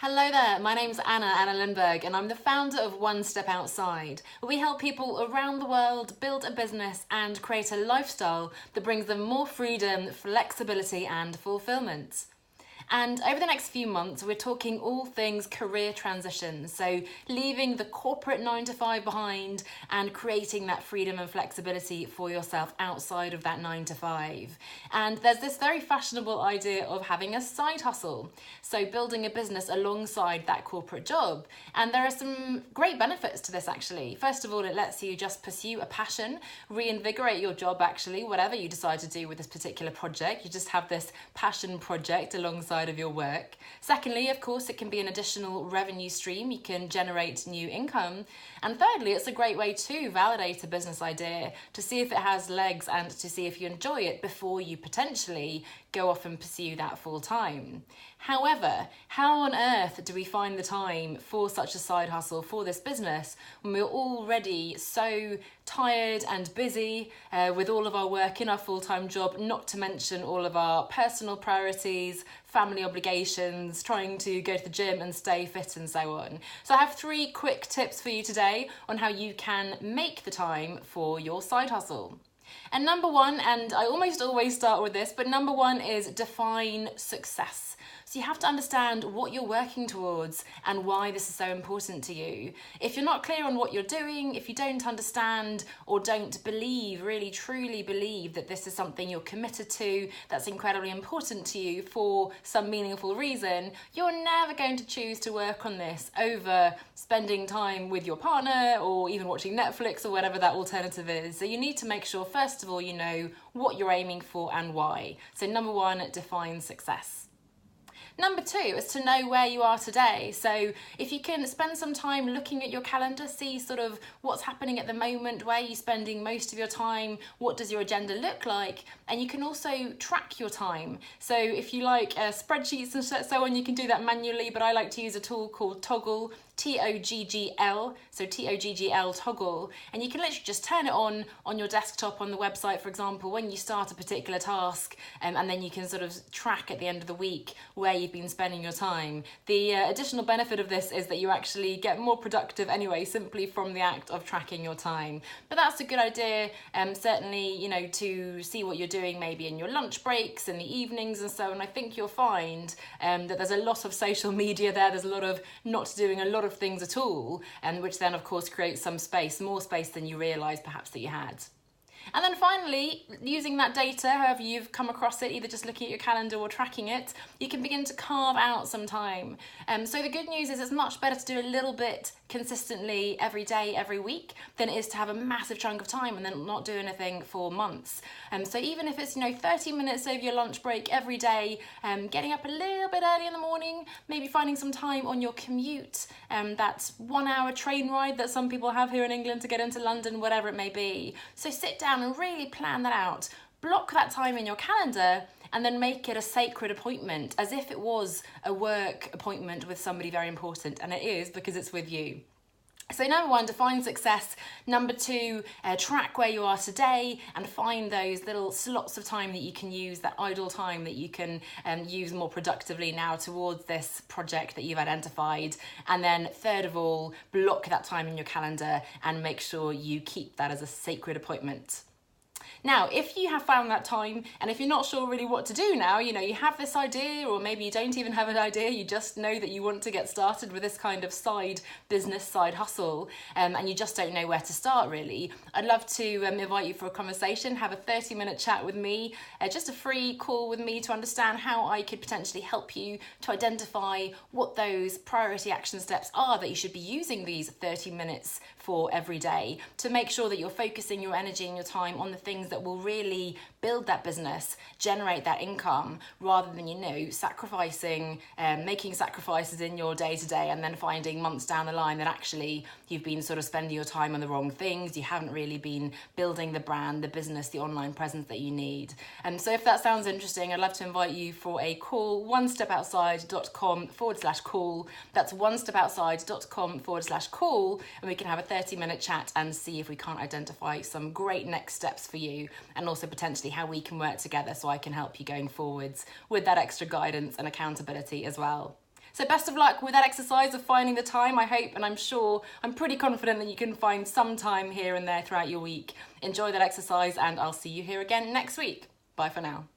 Hello there, my name's Anna Lundberg, and I'm the founder of One Step Outside. We help people around the world build a business and create a lifestyle that brings them more freedom, flexibility, and fulfillment. And over the next few months, we're talking all things career transition. So, leaving the corporate 9 to 5 behind and creating that freedom and flexibility for yourself outside of that 9 to 5. And there's this very fashionable idea of having a side hustle. So, building a business alongside that corporate job. And there are some great benefits to this actually. First of all, it lets you just pursue a passion, reinvigorate your job actually, whatever you decide to do with this particular project. You just have this passion project alongside of your work. Secondly, of course, it can be an additional revenue stream. You can generate new income. And thirdly, it's a great way to validate a business idea, to see if it has legs and to see if you enjoy it before you potentially go off and pursue that full time. However, how on earth do we find the time for such a side hustle for this business when we're already so tired and busy with all of our work in our full-time job, not to mention all of our personal priorities, family obligations, trying to go to the gym and stay fit and so on. So I have 3 quick tips for you today on how you can make the time for your side hustle. And number 1, and I almost always start with this, but number 1 is define success. So you have to understand what you're working towards and why this is so important to you. If you're not clear on what you're doing, if you don't understand or don't believe, really truly believe that this is something you're committed to, that's incredibly important to you for some meaningful reason, you're never going to choose to work on this over spending time with your partner or even watching Netflix or whatever that alternative is. So you need to make sure, first of all, you know what you're aiming for and why. So number 1, define success. Number 2 is to know where you are today. So if you can spend some time looking at your calendar, see sort of what's happening at the moment, where you're spending most of your time, what does your agenda look like, and you can also track your time. So if you like spreadsheets and so on, you can do that manually, but I like to use a tool called Toggl, Toggl, so Toggl, Toggl, and you can literally just turn it on your desktop on the website, for example, when you start a particular task, and then you can sort of track at the end of the week where you've been spending your time. The additional benefit of this is that you actually get more productive anyway, simply from the act of tracking your time. But that's a good idea, certainly, you know, to see what you're doing maybe in your lunch breaks, in the evenings and so on. I think you'll find that there's a lot of social media there's a lot of not doing a lot of things at all, and which then of course creates some space, more space than you realised perhaps that you had. And then finally, using that data, however you've come across it, either just looking at your calendar or tracking it, you can begin to carve out some time. So the good news is it's much better to do a little bit consistently every day, every week, than it is to have a massive chunk of time and then not do anything for months. So even if it's 30 minutes over your lunch break every day, getting up a little bit early in the morning, maybe finding some time on your commute, that 1-hour train ride that some people have here in England to get into London, whatever it may be. So sit down and really plan that out. Block that time in your calendar and then make it a sacred appointment, as if it was a work appointment with somebody very important, and it is because it's with you. So number 1, define success. Number 2, track where you are today and find those little slots of time that you can use, that idle time that you can use more productively now towards this project that you've identified. And then third of all, block that time in your calendar and make sure you keep that as a sacred appointment. Now, if you have found that time and if you're not sure really what to do now, you have this idea, or maybe you don't even have an idea, you just know that you want to get started with this kind of side business, side hustle, and you just don't know where to start really, I'd love to invite you for a conversation, have a 30-minute chat with me, just a free call with me to understand how I could potentially help you to identify what those priority action steps are that you should be using these 30 minutes for every day, to make sure that you're focusing your energy and your time on the things that will really build that business, generate that income, rather than, sacrificing, making sacrifices in your day-to-day and then finding months down the line that actually you've been sort of spending your time on the wrong things. You haven't really been building the brand, the business, the online presence that you need. And so if that sounds interesting, I'd love to invite you for a call, onestepoutside.com/call. That's onestepoutside.com/call, and we can have a 30-minute chat and see if we can't identify some great next steps for you, and also potentially how we can work together so I can help you going forwards with that extra guidance and accountability as well. So best of luck with that exercise of finding the time. I hope, and I'm pretty confident that you can find some time here and there throughout your week. Enjoy that exercise, and I'll see you here again next week. Bye for now.